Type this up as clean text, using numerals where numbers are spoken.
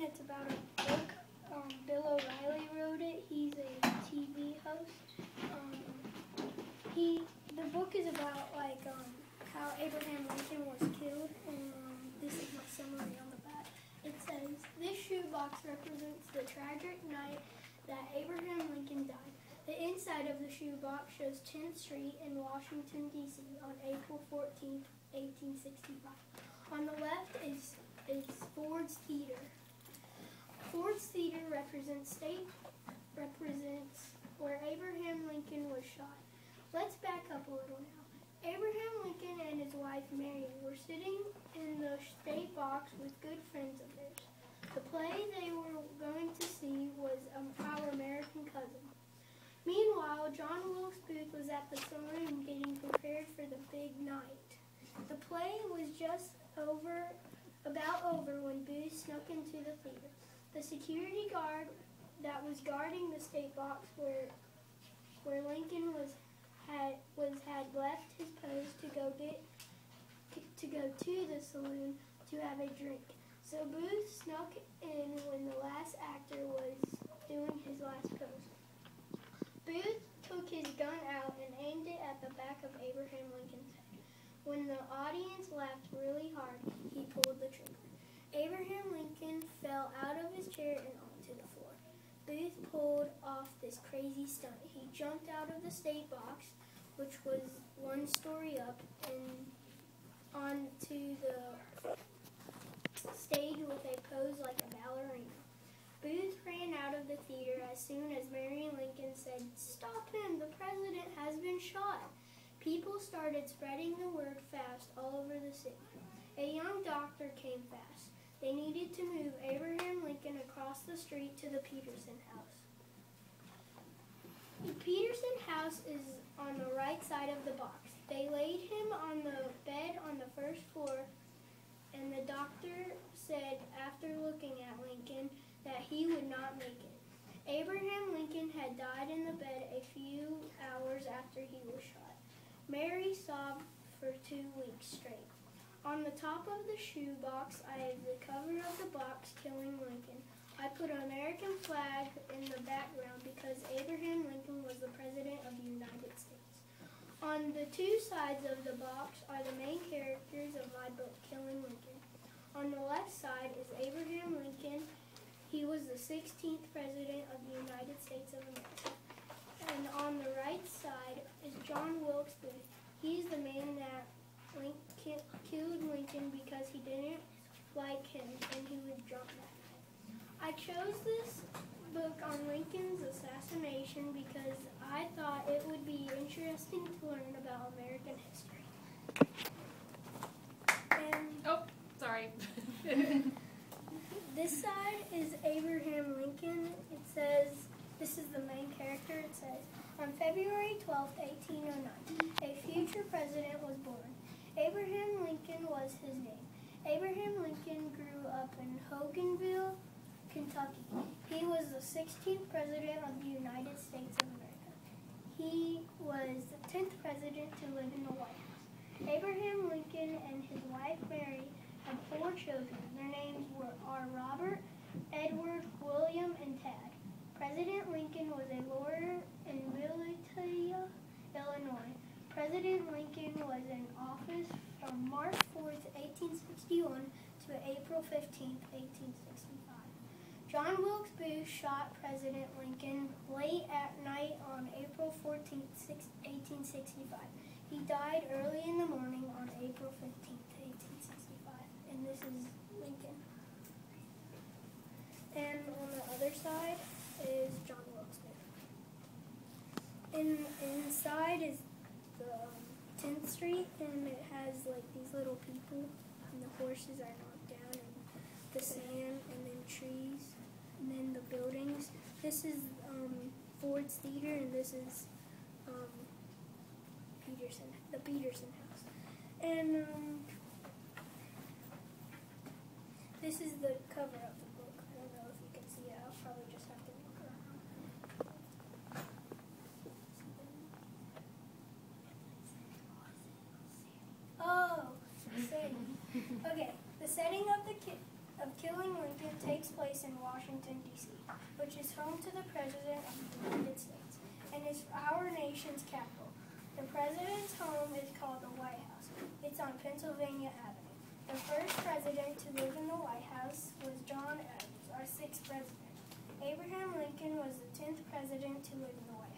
It's about a book. Bill O'Reilly wrote it. He's a TV host. The book is about how Abraham Lincoln was killed, and this is my summary on the back. It says, "This shoebox represents the tragic night that Abraham Lincoln died. The inside of the shoebox shows 10th Street in Washington, D.C. on April 14th, 1865. On the left is Ford's Theater. Ford's Theater represents where Abraham Lincoln was shot. Let's back up a little now. Abraham Lincoln and his wife Mary were sitting in the state box with good friends of theirs. The play they were going to see was Our American Cousin. Meanwhile, John Wilkes Booth was at the saloon getting prepared for the big night. The play was just about over when Booth snuck into the theater. The security guard that was guarding the state box where Lincoln had left his post to go to the saloon to have a drink. So Booth snuck in when the last actor was doing his last pose. Booth took his gun out and aimed it at the back of Abraham Lincoln's head. When the audience laughed really hard, he pulled the trigger. Abraham Lincoln fell out of his chair and onto the floor. Booth pulled off this crazy stunt. He jumped out of the state box, which was one story up, and onto the stage with a pose like a ballerina. Booth ran out of the theater as soon as Mary Lincoln said, "Stop him, the president has been shot." People started spreading the word fast all over the city. A young doctor came fast. They needed to move Abraham Lincoln across the street to the Peterson house. The Peterson house is on the right side of the box. They laid him on the bed on the first floor, and the doctor said, after looking at Lincoln, that he would not make it. Abraham Lincoln had died in the bed a few hours after he was shot. Mary sobbed for 2 weeks straight. On the top of the shoebox, I have the cover of the box, Killing Lincoln. I put an American flag in the background because Abraham Lincoln was the President of the United States. On the two sides of the box are the main characters of my book, Killing Lincoln. On the left side is Abraham Lincoln. He was the 16th President of the United States of America. And on the right side is John Wilkes Booth. He's the man that killed Lincoln because he didn't like him and he was drunk that night. I chose this book on Lincoln's assassination because I thought it would be interesting to learn about American history. And sorry. This side is Abraham Lincoln. It says, this is the main character. It says, on February 12, 1809, a future president was born. Abraham Lincoln was his name. Abraham Lincoln grew up in Hoganville, Kentucky. He was the 16th President of the United States of America. He was the 10th President to live in the White House. Abraham Lincoln and his wife Mary had 4 children. Their names are Robert, Edward, William, and Tad. President Lincoln was a lawyer in Wilmington, Illinois. President Lincoln was in office from March 4th, 1861 to April 15th, 1865. John Wilkes Booth shot President Lincoln late at night on April 14th, 1865. He died early in the morning on April 15th, 1865. And this is Lincoln. And on the other side is John Wilkes Booth. Inside is the 10th Street, and it has like these little people, and the horses are knocked down, and the sand, and then trees, and then the buildings. This is Ford's Theater, and this is the Peterson house. And this is the cover of the book. I don't know if you can see it. I'll probably just have to look around. Oh, the setting. Okay, the setting of of killing Lincoln takes place in Washington, D.C., which is home to the President of the United States and is our nation's capital. The President's home is called the White House. It's on Pennsylvania Avenue. The first president to live in the White House was John Adams, our 6th president. Abraham Lincoln was the 10th president to live in the White House.